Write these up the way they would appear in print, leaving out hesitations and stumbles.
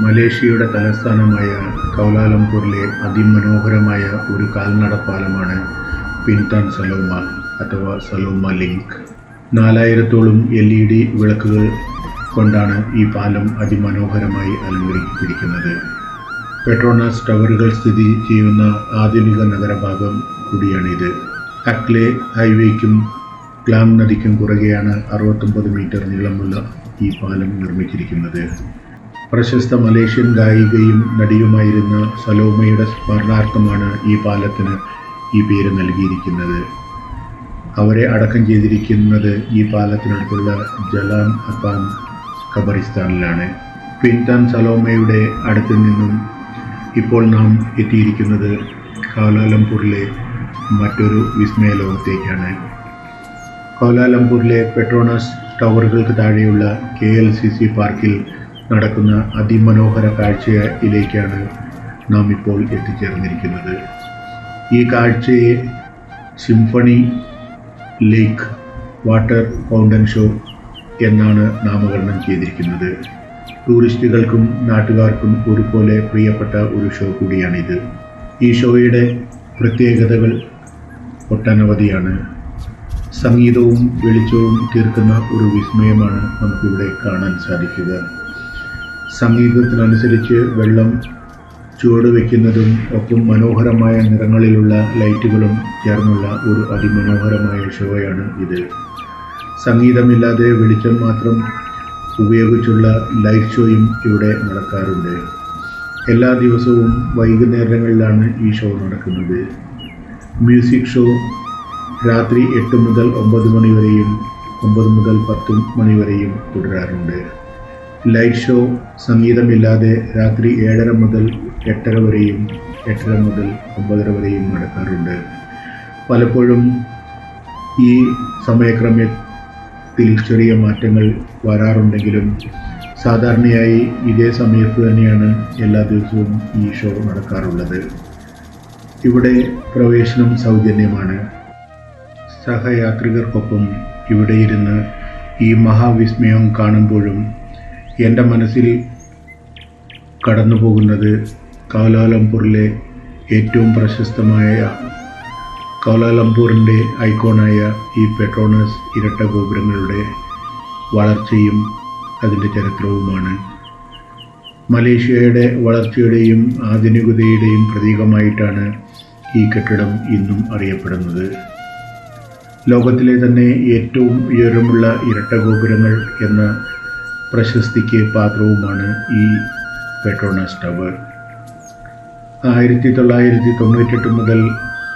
മലേഷ്യയുടെ തലസ്ഥാനമായ കൗലാലംപൂരിലെ അതിമനോഹരമായ ഒരു കാൽനടപ്പാലമാണ് പിൻതാൻ സലോമ അഥവാ സലോമ ലിങ്ക്. 4000-ഓളം LED വിളക്കുകൾ കൊണ്ടാണ് ഈ പാലം അതിമനോഹരമായി അലങ്കരിച്ചിരിക്കുന്നത്. പെട്രോണാസ് ടവറുകൾ സ്ഥിതി ചെയ്യുന്ന ആധുനിക നഗരഭാഗം കൂടിയാണിത്. അക്ലെ ഹൈവേക്കും ക്ലാങ് നദിക്കും കുറുകെയാണ് 69 മീറ്റർ നീളമുള്ള ഈ പാലം നിർമ്മിച്ചിരിക്കുന്നത്. പ്രശസ്ത മലേഷ്യൻ ഗായികയും നടിയുമായിരുന്ന സലോമയുടെ സ്മരണാർത്ഥമാണ് ഈ പാലത്തിന് ഈ പേര് നൽകിയിരിക്കുന്നത്. അവരെ അടക്കം ചെയ്തിരിക്കുന്നത് ഈ പാലത്തിനടുത്തുള്ള ജലാൻ അക്കാൻ ഖബറിസ്ഥാനിലാണ്. പിൻതാൻ സലോമയുടെ അടുത്ത് നിന്നും ഇപ്പോൾ നാം എത്തിയിരിക്കുന്നത് കൗലാലംപൂരിലെ മറ്റൊരു വിസ്മയ ലോകത്തേക്കാണ്. കൗലാലംപൂരിലെ പെട്രോണാസ് ടവറുകൾക്ക് താഴെയുള്ള KLCC പാർക്കിൽ നടക്കുന്ന അതിമനോഹര കാഴ്ചയിലേക്കാണ് നാം ഇപ്പോൾ എത്തിച്ചേർന്നിരിക്കുന്നത്. ഈ കാഴ്ചയെ സിംഫണി ലേക്ക് വാട്ടർ ഫൗണ്ടൻ ഷോ എന്നാണ് നാമകരണം ചെയ്തിരിക്കുന്നത്. ടൂറിസ്റ്റുകൾക്കും നാട്ടുകാർക്കും ഒരുപോലെ പ്രിയപ്പെട്ട ഒരു ഷോ കൂടിയാണിത്. ഈ ഷോയുടെ പ്രത്യേകതകൾ ഒട്ടനവധിയാണ്. സംഗീതവും വെളിച്ചവും തീർക്കുന്ന ഒരു വിസ്മയമാണ് നമുക്കിവിടെ കാണാൻ സാധിക്കുക. സംഗീതത്തിനനുസരിച്ച് വെള്ളം ചുവടുവെക്കുന്നതും ഒപ്പം മനോഹരമായ നിറങ്ങളിലുള്ള ലൈറ്റുകളും ചേർന്നുള്ള ഒരു അതിമനോഹരമായ ഷോയാണ് ഇത്. സംഗീതമില്ലാതെ വെളിച്ചം മാത്രം ഉപയോഗിച്ചുള്ള ലൈറ്റ് ഷോയും ഇവിടെ നടക്കാറുണ്ട്. എല്ലാ ദിവസവും വൈകുന്നേരങ്ങളിലാണ് ഈ ഷോ നടക്കുന്നത്. മ്യൂസിക് ഷോ രാത്രി 8 മുതൽ 9 മണി വരെയും 9 മുതൽ 10 മണി വരെയും തുടരാറുണ്ട്. ലൈറ്റ് ഷോ സംഗീതമില്ലാതെ രാത്രി 7:30 മുതൽ 8:30 വരെയും 8:30 മുതൽ 9:30 വരെയും നടക്കാറുണ്ട്. പലപ്പോഴും ഈ സമയക്രമത്തിൽ ചെറിയ മാറ്റങ്ങൾ വരാറുണ്ടെങ്കിലും സാധാരണയായി ഇതേ സമയത്ത് തന്നെയാണ് എല്ലാ ദിവസവും ഈ ഷോ നടക്കാറുള്ളത്. ഇവിടെ പ്രവേശനം സൗജന്യമാണ്. സഹയാത്രികർക്കൊപ്പം ഇവിടെ ഇരുന്ന് ഈ മഹാവിസ്മയം കാണുമ്പോഴും എൻ്റെ മനസ്സിൽ കടന്നു പോകുന്നത് കൗലാലംപൂരിലെ ഏറ്റവും പ്രശസ്തമായ കൗലാലംപൂരിൻ്റെ ഐക്കോണായ ഈ പെട്രോണസ് ഇരട്ട ഗോപുരങ്ങളുടെ വളർച്ചയും അതിൻ്റെ ചരിത്രവുമാണ്. മലേഷ്യയുടെ വളർച്ചയുടെയും ആധുനികതയുടെയും പ്രതീകമായിട്ടാണ് ഈ കെട്ടിടം ഇന്നും അറിയപ്പെടുന്നത്. ലോകത്തിലെ തന്നെ ഏറ്റവും ഉയരമുള്ള ഇരട്ട ഗോപുരങ്ങൾ എന്ന പ്രശസ്തിക്ക് പാത്രവുമാണ് ഈ പെട്രോണസ് ടവർ. 1998 മുതൽ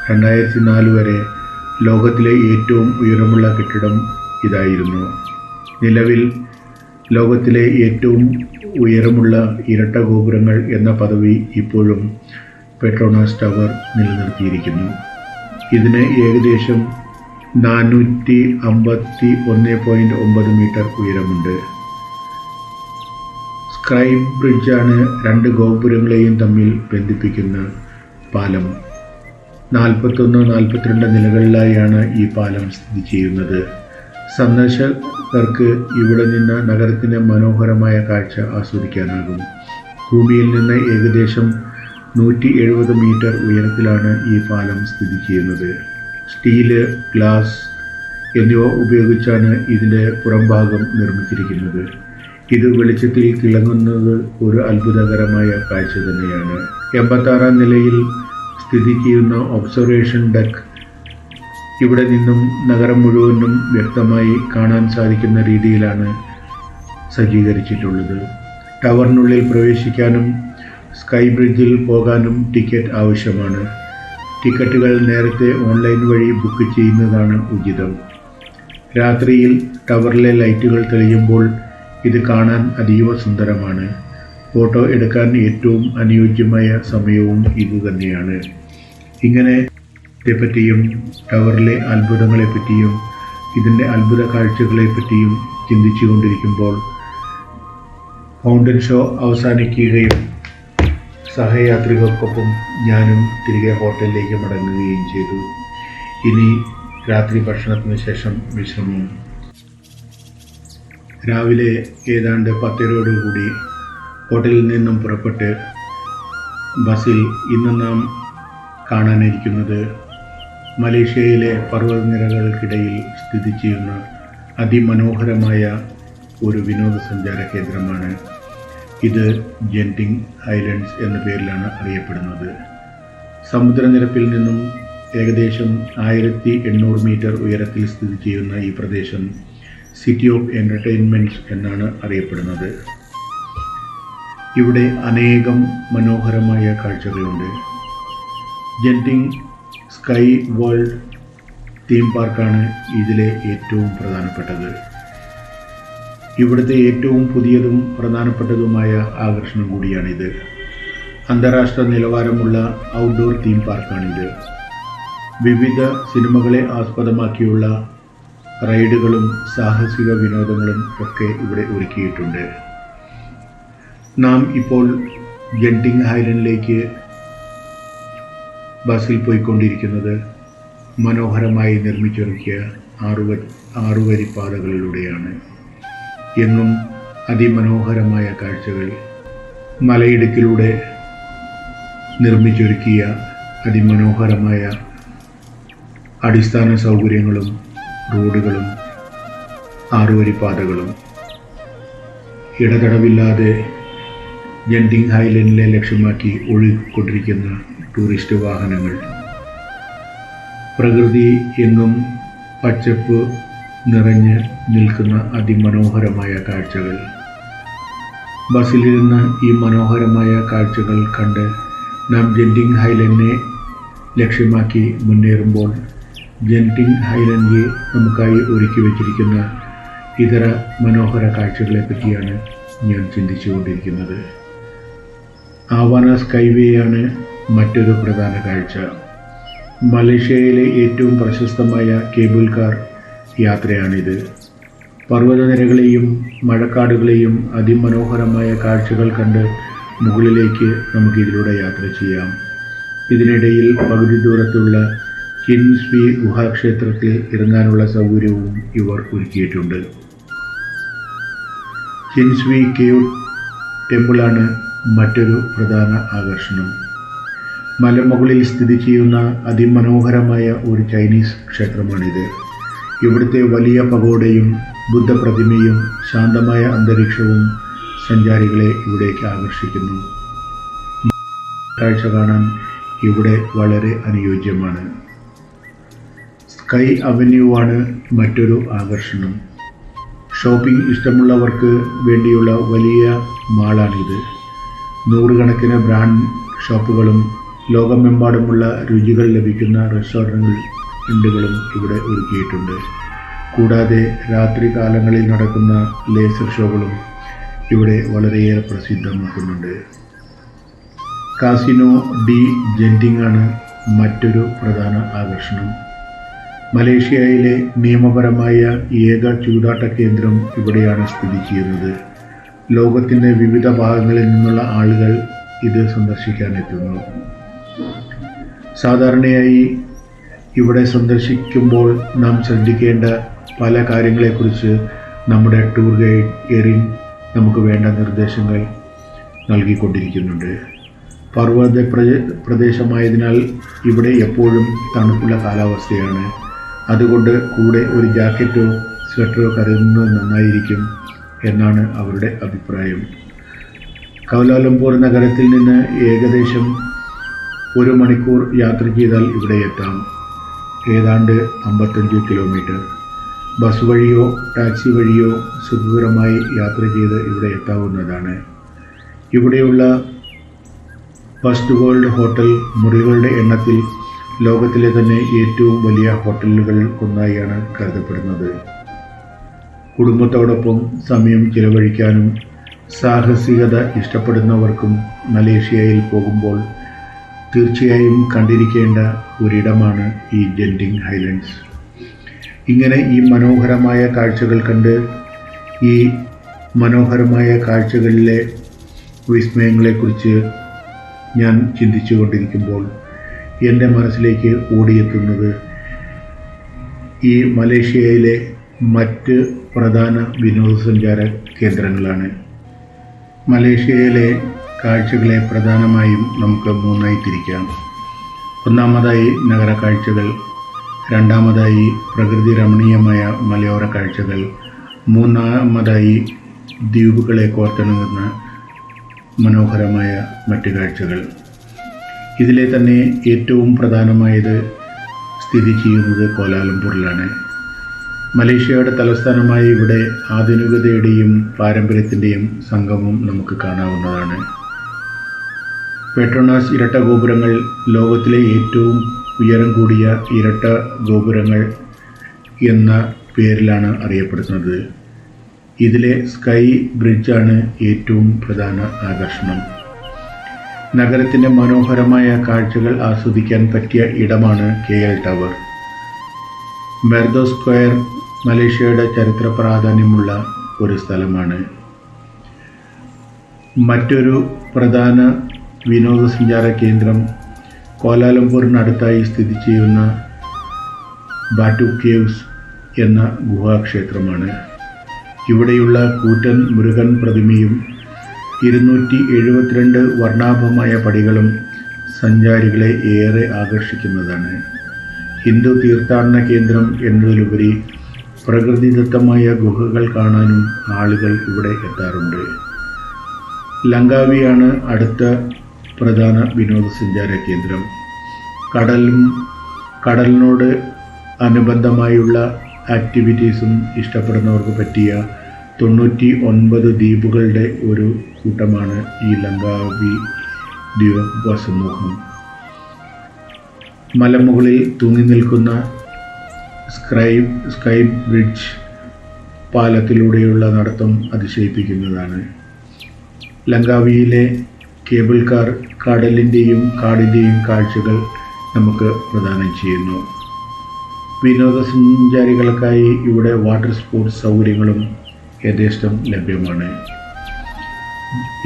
2004 വരെ ലോകത്തിലെ ഏറ്റവും ഉയരമുള്ള കെട്ടിടം ഇതായിരുന്നു. നിലവിൽ ലോകത്തിലെ ഏറ്റവും ഉയരമുള്ള ഇരട്ട ഗോപുരങ്ങൾ എന്ന പദവി ഇപ്പോഴും പെട്രോണസ് ടവർ നിലനിർത്തിയിരിക്കുന്നു. ഇതിന് ഏകദേശം 451.9 മീറ്റർ ഉയരമുണ്ട്. സ്കൈ ബ്രിഡ്ജാണ് 2 ഗോപുരങ്ങളെയും തമ്മിൽ ബന്ധിപ്പിക്കുന്ന പാലം. 41-42 നിലകളിലായാണ് ഈ പാലം സ്ഥിതി ചെയ്യുന്നത്. സന്ദർശകർക്ക് ഇവിടെ നിന്ന് നഗരത്തിൻ്റെ മനോഹരമായ കാഴ്ച ആസ്വദിക്കാനാകും. ഭൂമിയിൽ നിന്ന് ഏകദേശം 170 മീറ്റർ ഉയരത്തിലാണ് ഈ പാലം സ്ഥിതി ചെയ്യുന്നത്. സ്റ്റീല്, ഗ്ലാസ് എന്നിവ ഉപയോഗിച്ചാണ് ഇതിൻ്റെ പുറംഭാഗം നിർമ്മിച്ചിരിക്കുന്നത്. ഇത് വെളിച്ചത്തിൽ തിളങ്ങുന്നത് ഒരു അത്ഭുതകരമായ കാഴ്ച തന്നെയാണ്. 86-ാം നിലയിൽ സ്ഥിതി ചെയ്യുന്ന ഒബ്സർവേഷൻ ഡെക്ക് ഇവിടെ നിന്നും നഗരം മുഴുവനും വ്യക്തമായി കാണാൻ സാധിക്കുന്ന രീതിയിലാണ് സജ്ജീകരിച്ചിട്ടുള്ളത്. ടവറിനുള്ളിൽ പ്രവേശിക്കാനും സ്കൈ ബ്രിഡ്ജിൽ പോകാനും ടിക്കറ്റ് ആവശ്യമാണ്. ടിക്കറ്റുകൾ നേരത്തെ ഓൺലൈൻ വഴി ബുക്ക് ചെയ്യുന്നതാണ് ഉചിതം. രാത്രിയിൽ ടവറിലെ ലൈറ്റുകൾ തെളിയുമ്പോൾ ഇത് കാണാൻ അതീവ സുന്ദരമാണ്. ഫോട്ടോ എടുക്കാൻ ഏറ്റവും അനുയോജ്യമായ സമയവും ഇതുതന്നെയാണ്. ഇങ്ങനെ പറ്റിയും ടവറിലെ അത്ഭുതങ്ങളെപ്പറ്റിയും ഇതിൻ്റെ അത്ഭുത കാഴ്ചകളെപ്പറ്റിയും ചിന്തിച്ചു കൊണ്ടിരിക്കുമ്പോൾ ഫൗണ്ടൻ ഷോ അവസാനിക്കുകയും സഹയാത്രികർക്കൊപ്പം ഞാനും തിരികെ ഹോട്ടലിലേക്ക് മടങ്ങുകയും ചെയ്തു. ഇനി രാത്രി ഭക്ഷണത്തിന് ശേഷം വിശ്രമം. രാവിലെ ഏതാണ്ട് 10:00 കൂടി ഹോട്ടലിൽ നിന്നും പുറപ്പെട്ട് ബസ്സിൽ ഇന്ന് നാം കാണാനിരിക്കുന്നത് മലേഷ്യയിലെ പർവ്വതനിരകൾക്കിടയിൽ സ്ഥിതി ചെയ്യുന്ന അതിമനോഹരമായ ഒരു വിനോദസഞ്ചാര കേന്ദ്രമാണ്. ഇത് ജെന്റിങ് ഹൈലൻഡ്സ് എന്ന പേരിലാണ് അറിയപ്പെടുന്നത്. സമുദ്രനിരപ്പിൽ നിന്നും ഏകദേശം 1800 മീറ്റർ ഉയരത്തിൽ സ്ഥിതി ചെയ്യുന്ന ഈ പ്രദേശം സിറ്റി ഓഫ് എൻ്റർടൈൻമെൻറ്റ്സ് എന്നാണ് അറിയപ്പെടുന്നത്. ഇവിടെ അനേകം മനോഹരമായ കാഴ്ചകളുണ്ട്. ജെന്റിങ് സ്കൈ വേൾഡ് തീം പാർക്കാണ് ഇതിലെ ഏറ്റവും പ്രധാനപ്പെട്ടത്. ഇവിടുത്തെ ഏറ്റവും പുതിയതും പ്രധാനപ്പെട്ടതുമായ ആകർഷണം കൂടിയാണിത്. അന്താരാഷ്ട്ര നിലവാരമുള്ള ഔട്ട്ഡോർ തീം പാർക്കാണിത്. വിവിധ സിനിമകളെ ആസ്പദമാക്കിയുള്ള റൈഡുകളും സാഹസിക വിനോദങ്ങളും ഒക്കെ ഇവിടെ ഒരുക്കിയിട്ടുണ്ട്. നാം ഇപ്പോൾ ജെന്റിങ് ഹൈലൻഡിലേക്ക് ബസ്സിൽ പോയിക്കൊണ്ടിരിക്കുന്നത് മനോഹരമായി നിർമ്മിച്ചൊരുക്കിയ ആറുവരി പാതകളിലൂടെയാണ്. എങ്ങും അതിമനോഹരമായ കാഴ്ചകൾ, മലയിടുക്കിലൂടെ നിർമ്മിച്ചൊരുക്കിയ അതിമനോഹരമായ അടിസ്ഥാന സൗകര്യങ്ങളും റോഡുകളും ആറുവരിപ്പാതകളും, ഇടതടവില്ലാതെ ജെന്റിങ് ഹൈലൻഡിനെ ലക്ഷ്യമാക്കി ഒഴുകിക്കൊണ്ടിരിക്കുന്ന ടൂറിസ്റ്റ് വാഹനങ്ങൾ, പ്രകൃതി എങ്ങും പച്ചപ്പ് നിറഞ്ഞ് നിൽക്കുന്ന അതിമനോഹരമായ കാഴ്ചകൾ. ബസ്സിലിരുന്ന് ഈ മനോഹരമായ കാഴ്ചകൾ കണ്ട് നാം ജെന്റിങ് ഹൈലൻഡിനെ ലക്ഷ്യമാക്കി മുന്നേറുമ്പോൾ ജെന്റിങ് ഹൈലൻഡിൽ നമുക്കായി ഒരുക്കി വച്ചിരിക്കുന്ന ഇതര മനോഹര കാഴ്ചകളെ പറ്റിയാണ് ഞാൻ ചിന്തിച്ചുകൊണ്ടിരിക്കുന്നത്. ആവാന സ്കൈവേയാണ് മറ്റൊരു പ്രധാന കാഴ്ച. മലേഷ്യയിലെ ഏറ്റവും പ്രശസ്തമായ കേബിൾ കാർ യാത്രയാണിത്. പർവ്വതനിരകളെയും മഴക്കാടുകളെയും അതിമനോഹരമായ കാഴ്ചകൾ കണ്ട് മുകളിലേക്ക് നമുക്കിതിലൂടെ യാത്ര ചെയ്യാം. ഇതിനിടയിൽ പകുതി ദൂരത്തുള്ള കിൻസ്വി ഗുഹാക്ഷേത്രത്തിൽ ഇറങ്ങാനുള്ള സൗകര്യവും ഇവർ ഒരുക്കിയിട്ടുണ്ട്. കിൻസ്വി കേവ് ടെമ്പിളാണ് മറ്റൊരു പ്രധാന ആകർഷണം. മലമുകളിൽ സ്ഥിതി ചെയ്യുന്ന അതിമനോഹരമായ ഒരു ചൈനീസ് ക്ഷേത്രമാണിത്. ഇവിടുത്തെ വലിയ പഗോഡയും ബുദ്ധപ്രതിമയും ശാന്തമായ അന്തരീക്ഷവും സഞ്ചാരികളെ ഇവിടേക്ക് ആകർഷിക്കുന്നു. കാഴ്ച കാണാൻ ഇവിടെ വളരെ അനുയോജ്യമാണ്. സ്കൈ അവന്യൂ ആണ് മറ്റൊരു ആകർഷണം. ഷോപ്പിംഗ് ഇഷ്ടമുള്ളവർക്ക് വേണ്ടിയുള്ള വലിയ മാളാണിത്. നൂറുകണക്കിന് ബ്രാൻഡ് ഷോപ്പുകളും ലോകമെമ്പാടുമുള്ള രുചികൾ ലഭിക്കുന്ന റെസ്റ്റോറൻറ്റുകളും ഇവിടെ ഒരുക്കിയിട്ടുണ്ട്. കൂടാതെ രാത്രി കാലങ്ങളിൽ നടക്കുന്ന ലേസർ ഷോകളും ഇവിടെ വളരെയേറെ പ്രസിദ്ധമാക്കുന്നുണ്ട്. കാസിനോ ഡി ജെന്റിങ് ആണ് മറ്റൊരു പ്രധാന ആകർഷണം. മലേഷ്യയിലെ നിയമപരമായ ഏക ചൂതാട്ട കേന്ദ്രം ഇവിടെയാണ് സ്ഥിതി ചെയ്യുന്നത്. ലോകത്തിൻ്റെ വിവിധ ഭാഗങ്ങളിൽ നിന്നുള്ള ആളുകൾ ഇത് സന്ദർശിക്കാനെത്തുന്നു. സാധാരണയായി ഇവിടെ സന്ദർശിക്കുമ്പോൾ നാം ശ്രദ്ധിക്കേണ്ട പല കാര്യങ്ങളെക്കുറിച്ച് നമ്മുടെ ടൂർ ഗൈഡ് എറിൻ നമുക്ക് വേണ്ട നിർദ്ദേശങ്ങൾ നൽകിക്കൊണ്ടിരിക്കുന്നുണ്ട്. പർവ്വത പ്രദേശമായതിനാൽ ഇവിടെ എപ്പോഴും തണുപ്പുള്ള കാലാവസ്ഥയാണ്. അതുകൊണ്ട് കൂടെ ഒരു ജാക്കറ്റോ സ്വെറ്ററോ കരുതുന്നത് നന്നായിരിക്കും എന്നാണ് അവരുടെ അഭിപ്രായം. കൗലാലംപൂർ നഗരത്തിൽ നിന്ന് ഏകദേശം 1 മണിക്കൂർ യാത്ര ചെയ്താൽ ഇവിടെ എത്താം. ഏതാണ്ട് 55 കിലോമീറ്റർ. ബസ് വഴിയോ ടാക്സി വഴിയോ സുഖകരമായി യാത്ര ചെയ്ത് ഇവിടെ എത്താവുന്നതാണ്. ഇവിടെയുള്ള ഫസ്റ്റ് വേൾഡ് ഹോട്ടൽ മുറികളുടെ എണ്ണത്തിൽ ലോകത്തിലെ തന്നെ ഏറ്റവും വലിയ ഹോട്ടലുകൾ ഒന്നായാണ് കരുതപ്പെടുന്നത്. കുടുംബത്തോടൊപ്പം സമയം ചിലവഴിക്കാനും സാഹസികത ഇഷ്ടപ്പെടുന്നവർക്കും മലേഷ്യയിൽ പോകുമ്പോൾ തീർച്ചയായും കണ്ടിരിക്കേണ്ട ഒരിടമാണ് ഈ ജെന്റിങ് ഹൈലൻഡ്സ്. ഇങ്ങനെ ഈ മനോഹരമായ കാഴ്ചകൾ കണ്ട് ഈ മനോഹരമായ കാഴ്ചകളിലെ വിസ്മയങ്ങളെക്കുറിച്ച് ഞാൻ ചിന്തിച്ചു കൊണ്ടിരിക്കുമ്പോൾ എൻ്റെ മനസ്സിലേക്ക് ഓടിയെത്തുന്നത് ഈ മലേഷ്യയിലെ മറ്റ് പ്രധാന വിനോദസഞ്ചാര കേന്ദ്രങ്ങളാണ്. മലേഷ്യയിലെ കാഴ്ചകളെ പ്രധാനമായും നമുക്ക് മൂന്നായി തിരിക്കാം. ഒന്നാമതായി നഗര കാഴ്ചകൾ, രണ്ടാമതായി പ്രകൃതി രമണീയമായ മലയോര കാഴ്ചകൾ, മൂന്നാമതായി ദ്വീപുകളെ കോർത്തിണങ്ങുന്ന മനോഹരമായ മറ്റ് കാഴ്ചകൾ. ഇതിലെ തന്നെ ഏറ്റവും പ്രധാനമായത് സ്ഥിതി ചെയ്യുന്നത് കോലാലംപൂരിലാണ്. മലേഷ്യയുടെ തലസ്ഥാനമായി ഇവിടെ ആധുനികതയുടെയും പാരമ്പര്യത്തിൻ്റെയും സംഗമം നമുക്ക് കാണാവുന്നതാണ്. പെട്രോണാസ് ഇരട്ട ഗോപുരങ്ങൾ ലോകത്തിലെ ഏറ്റവും ഉയരം കൂടിയ ഇരട്ട ഗോപുരങ്ങൾ എന്ന പേരിലാണ് അറിയപ്പെടുന്നത്. ഇതിലെ സ്കൈ ബ്രിഡ്ജാണ് ഏറ്റവും പ്രധാന ആകർഷണം. നഗരത്തിൻ്റെ മനോഹരമായ കാഴ്ചകൾ ആസ്വദിക്കാൻ പറ്റിയ ഇടമാണ് KL ടവർ. മെർദോ സ്ക്വയർ മലേഷ്യയുടെ ചരിത്ര പ്രാധാന്യമുള്ള ഒരു സ്ഥലമാണ്. മറ്റൊരു പ്രധാന വിനോദസഞ്ചാര കേന്ദ്രം കോലാലംപൂരിനടുത്തായി സ്ഥിതി ചെയ്യുന്ന ബാറ്റു കേവ്സ് എന്ന ഗുഹാക്ഷേത്രമാണ്. ഇവിടെയുള്ള കൂറ്റൻ മുരുകൻ പ്രതിമയും 272 വർണ്ണാഭമായ പടികളും സഞ്ചാരികളെ ഏറെ ആകർഷിക്കുന്നതാണ്. ഹിന്ദു തീർത്ഥാടന കേന്ദ്രം എന്നതിലുപരി പ്രകൃതിദത്തമായ ഗുഹകൾ കാണാനും ആളുകൾ ഇവിടെ എത്താറുണ്ട്. ലങ്കാവിയാണ് അടുത്ത പ്രധാന വിനോദസഞ്ചാര കേന്ദ്രം. കടലിനോട് അനുബന്ധമായുള്ള ആക്ടിവിറ്റീസും ഇഷ്ടപ്പെടുന്നവർക്ക് പറ്റിയ 99 ദ്വീപുകളുടെ ഒരു കൂട്ടമാണ് ഈ ലങ്കാവി ദ്വീപ സമൂഹം. മലമുകളിൽ തൂങ്ങി നിൽക്കുന്ന സ്കൈ ബ്രിഡ്ജ് പാലത്തിലൂടെയുള്ള നടത്തം അതിശയിപ്പിക്കുന്നതാണ്. ലങ്കാവിയിലെ കേബിൾ കാർ കടലിൻ്റെയും കാടിൻ്റെയും കാഴ്ചകൾ നമുക്ക് പ്രദാനം ചെയ്യുന്നു. വിനോദസഞ്ചാരികൾക്കായി ഇവിടെ വാട്ടർ സ്പോർട്സ് സൗകര്യങ്ങളും യഥേഷ്ടം ലഭ്യമാണ്.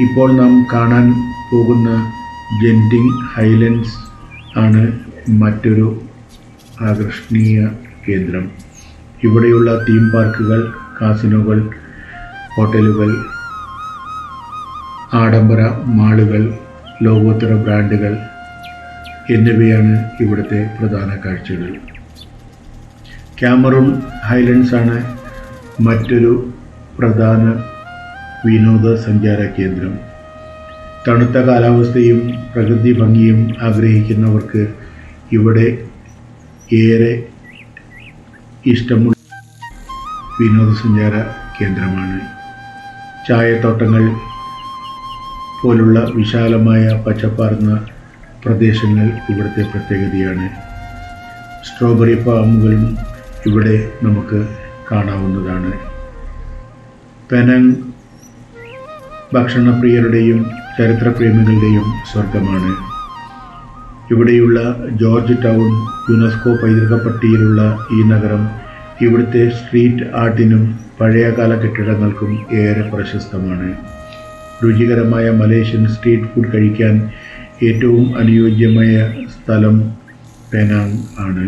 ഇപ്പോൾ നാം കാണാൻ പോകുന്ന ജെൻറ്റിങ് ഹൈലൻഡ്സ് ആണ് മറ്റൊരു ആകർഷണീയ കേന്ദ്രം. ഇവിടെയുള്ള തീം പാർക്കുകൾ, കാസിനോകൾ, ഹോട്ടലുകൾ, ആഡംബര മാളുകൾ, ലോകോത്തര ബ്രാൻഡുകൾ എന്നിവയാണ് ഇവിടുത്തെ പ്രധാന കാഴ്ചകൾ. കാമറൂൺ ഹൈലൻഡ്സ് ആണ് മറ്റൊരു പ്രധാന വിനോദസഞ്ചാര കേന്ദ്രം. തണുത്ത കാലാവസ്ഥയും പ്രകൃതി ഭംഗിയും ആഗ്രഹിക്കുന്നവർക്ക് ഇവിടെ ഏറെ ഇഷ്ടമുള്ള വിനോദസഞ്ചാര കേന്ദ്രമാണ്. ചായത്തോട്ടങ്ങൾ പോലുള്ള വിശാലമായ പച്ചപ്പാർന്ന പ്രദേശങ്ങൾ ഇവിടുത്തെ പ്രത്യേകതയാണ്. സ്ട്രോബെറി ഫാമുകളും ഇവിടെ നമുക്ക് കാണാവുന്നതാണ്. പെനങ് ഭക്ഷണപ്രിയരുടെയും ചരിത്രപ്രേമികളുടെയും സ്വർഗമാണ്. ഇവിടെയുള്ള ജോർജ് ടൗൺ യുനെസ്കോ പൈതൃക പട്ടികയിലുള്ള ഈ നഗരം ഇവിടുത്തെ സ്ട്രീറ്റ് ആർട്ടിനും പഴയകാല കെട്ടിടങ്ങൾക്കും ഏറെ പ്രശസ്തമാണ്. രുചികരമായ മലേഷ്യൻ സ്ട്രീറ്റ് ഫുഡ് കഴിക്കാൻ ഏറ്റവും അനുയോജ്യമായ സ്ഥലം പെനാങ് ആണ്.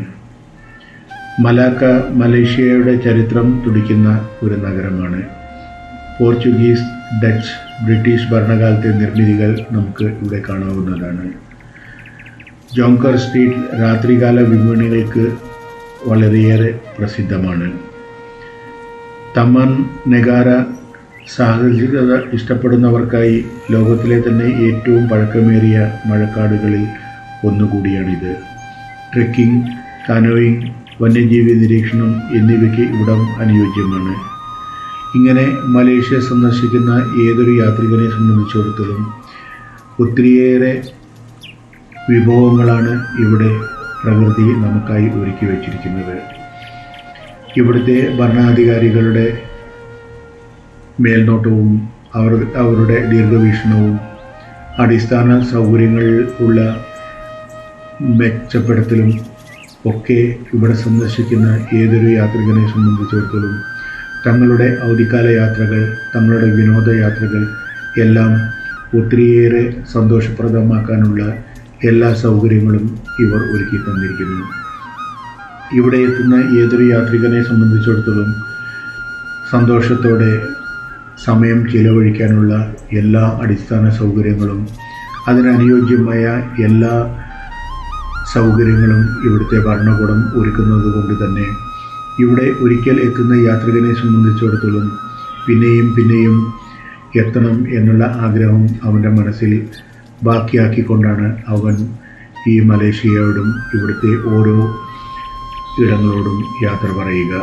മലാക്ക മലേഷ്യയുടെ ചരിത്രം തുടിക്കുന്ന ഒരു നഗരമാണ്. പോർച്ചുഗീസ്, ഡച്ച്, ബ്രിട്ടീഷ് ഭരണകാലത്തെ നിർമ്മിതികൾ നമുക്ക് ഇവിടെ കാണാവുന്നതാണ്. ജോങ്കർ സ്ട്രീറ്റ് രാത്രികാല വിപണികൾക്ക് വളരെയേറെ പ്രസിദ്ധമാണ്. തമൻ നെഗാര സാഹസികത ഇഷ്ടപ്പെടുന്നവർക്കായി ലോകത്തിലെ തന്നെ ഏറ്റവും പഴക്കമേറിയ മഴക്കാടുകളിൽ ഒന്നുകൂടിയാണിത്. ട്രെക്കിംഗ്, കാനോയിങ്, വന്യജീവി നിരീക്ഷണം എന്നിവയ്ക്ക് ഇവിടം അനുയോജ്യമാണ്. ഇങ്ങനെ മലേഷ്യ സന്ദർശിക്കുന്ന ഏതൊരു യാത്രികനെ സംബന്ധിച്ചിടത്തോളം ഒത്തിരിയേറെ വിഭവങ്ങളാണ് ഇവിടെ പ്രകൃതി നമുക്കായി ഒരുക്കി വച്ചിരിക്കുന്നത്. ഇവിടുത്തെ ഭരണാധികാരികളുടെ മേൽനോട്ടവും അവരുടെ ദീർഘവീക്ഷണവും അടിസ്ഥാന സൗകര്യങ്ങൾ ഉള്ള മെച്ചപ്പെടുത്തലും ഒക്കെ ഇവിടെ സന്ദർശിക്കുന്ന ഏതൊരു യാത്രികനെ സംബന്ധിച്ചിടത്തോളം തങ്ങളുടെ അവധിക്കാല യാത്രകൾ, തങ്ങളുടെ വിനോദയാത്രകൾ എല്ലാം ഒത്തിരിയേറെ സന്തോഷപ്രദമാക്കാനുള്ള എല്ലാ സൗകര്യങ്ങളും ഇവർ ഒരുക്കി തന്നിരിക്കുന്നു. ഇവിടെ എത്തുന്ന ഏതൊരു യാത്രികനെ സംബന്ധിച്ചിടത്തോളം സന്തോഷത്തോടെ സമയം ചിലവഴിക്കാനുള്ള എല്ലാ അടിസ്ഥാന സൗകര്യങ്ങളും അതിനനുയോജ്യമായ എല്ലാ സൗകര്യങ്ങളും ഇവിടുത്തെ ഭരണകൂടം ഒരുക്കുന്നത് കൊണ്ട് തന്നെ ഇവിടെ ഒരിക്കൽ എത്തുന്ന യാത്രികനെ സംബന്ധിച്ചിടത്തോളം പിന്നെയും എത്തണം എന്നുള്ള ആഗ്രഹം അവൻ്റെ മനസ്സിൽ ബാക്കിയാക്കിക്കൊണ്ടാണ് അവൻ ഈ മലേഷ്യയോടും ഇവിടുത്തെ ഓരോ ഇടങ്ങളോടും യാത്ര പറയുക.